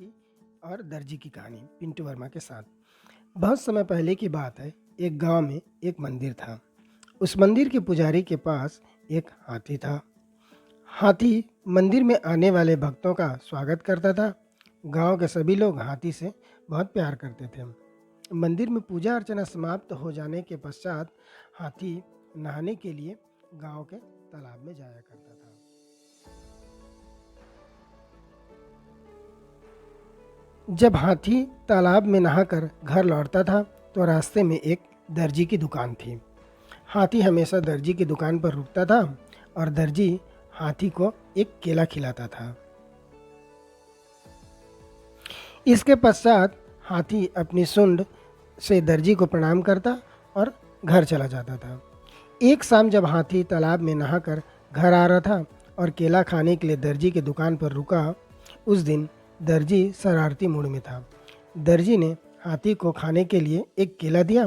हाथी और दर्जी की कहानी पिंटू वर्मा के साथ। बहुत समय पहले की बात है। एक गांव में एक मंदिर था। उस मंदिर के पुजारी के पास एक हाथी था। हाथी मंदिर में आने वाले भक्तों का स्वागत करता था। गांव के सभी लोग हाथी से बहुत प्यार करते थे। मंदिर में पूजा अर्चना समाप्त हो जाने के पश्चात हाथी नहाने के लिए गांव के तालाब में जाया करता था। जब हाथी तालाब में नहाकर घर लौटता था तो रास्ते में एक दर्जी की दुकान थी। हाथी हमेशा दर्जी की दुकान पर रुकता था और दर्जी हाथी को एक केला खिलाता था। इसके पश्चात हाथी अपनी सूंड से दर्जी को प्रणाम करता और घर चला जाता था। एक शाम जब हाथी तालाब में नहाकर घर आ रहा था और केला खाने के लिए दर्जी की दुकान पर रुका, उस दिन दर्जी शरारती मूड में था। दर्जी ने हाथी को खाने के लिए एक केला दिया।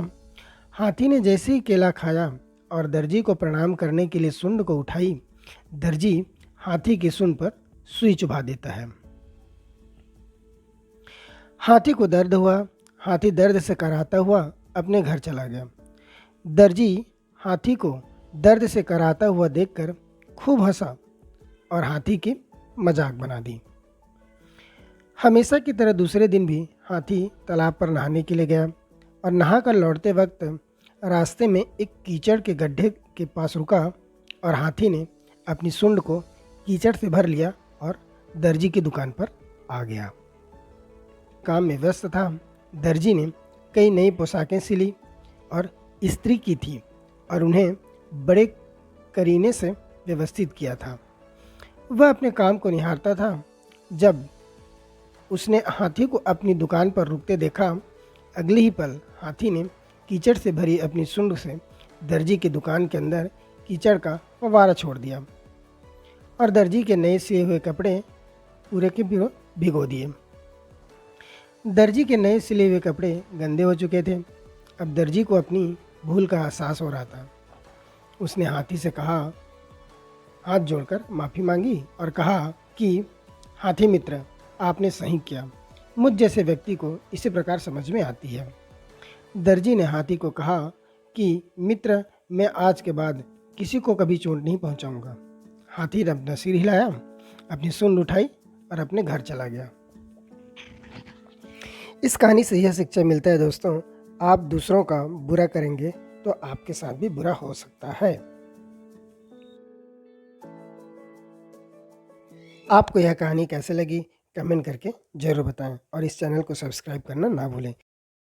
हाथी ने जैसे ही केला खाया और दर्जी को प्रणाम करने के लिए सूंड को उठाई, दर्जी हाथी की सूंड पर सुई चुभा देता है। हाथी को दर्द हुआ। हाथी दर्द से कराहता हुआ अपने घर चला गया। दर्जी हाथी को दर्द से कराहता हुआ देखकर खूब हंसा और हाथी की मजाक बना दी। हमेशा की तरह दूसरे दिन भी हाथी तालाब पर नहाने के लिए गया और नहाकर लौटते वक्त रास्ते में एक कीचड़ के गड्ढे के पास रुका और हाथी ने अपनी सूंड को कीचड़ से भर लिया और दर्जी की दुकान पर आ गया। काम में व्यस्त था। दर्जी ने कई नई पोशाकें सिली और इस्त्री की थी और उन्हें बड़े करीने से व्यवस्थित किया था। वह अपने काम को निहारता था। जब उसने हाथी को अपनी दुकान पर रुकते देखा, अगले ही पल हाथी ने कीचड़ से भरी अपनी सूंड से दर्जी की दुकान के अंदर कीचड़ का फव्वारा छोड़ दिया और दर्जी के नए सिए हुए कपड़े पूरे के भिगो दिए। दर्जी के नए सिले हुए कपड़े गंदे हो चुके थे। अब दर्जी को अपनी भूल का एहसास हो रहा था। उसने हाथी से कहा, हाथ जोड़कर माफ़ी मांगी और कहा कि हाथी मित्र, आपने सही किया। मुझ जैसे व्यक्ति को इसी प्रकार समझ में आती है। दर्जी ने हाथी को कहा कि मित्र, मैं आज के बाद किसी को कभी चोट नहीं पहुंचाऊंगा। हाथी ने अपना सिर हिलाया, अपनी सूंड उठाई और अपने घर चला गया। इस कहानी से यह शिक्षा मिलता है दोस्तों, आप दूसरों का बुरा करेंगे तो आपके साथ भी बुरा हो सकता है। आपको यह कहानी कैसे लगी कमेंट करके ज़रूर बताएं और इस चैनल को सब्सक्राइब करना ना भूलें।